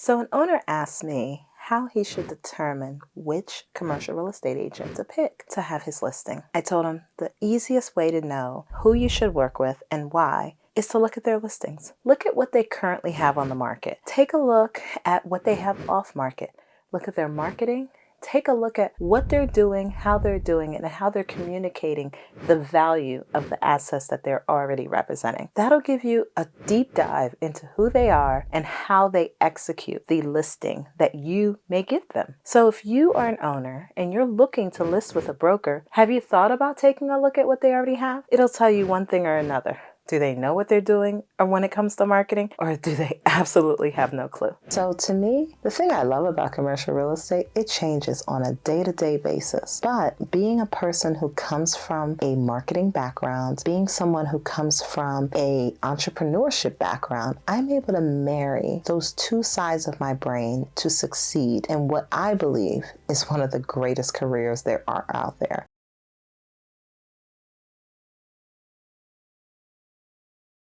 So an owner asked me how he should determine which commercial real estate agent to pick to have his listing. I told him the easiest way to know who you should work with and why is to look at their listings. Look at what they currently have on the market. Take a look at what they have off market. Look at their marketing. Take a look at what they're doing, how they're doing it, and how they're communicating the value of the assets that they're already representing. That'll give you a deep dive into who they are and how they execute the listing that you may give them. So if you are an owner and you're looking to list with a broker, have you thought about taking a look at what they already have? It'll tell you one thing or another. Do they know what they're doing or when it comes to marketing, or do they absolutely have no clue? So to me, the thing I love about commercial real estate, it changes on a day-to-day basis. But being a person who comes from a marketing background, being someone who comes from a entrepreneurship background, I'm able to marry those two sides of my brain to succeed in what I believe is one of the greatest careers there are out there.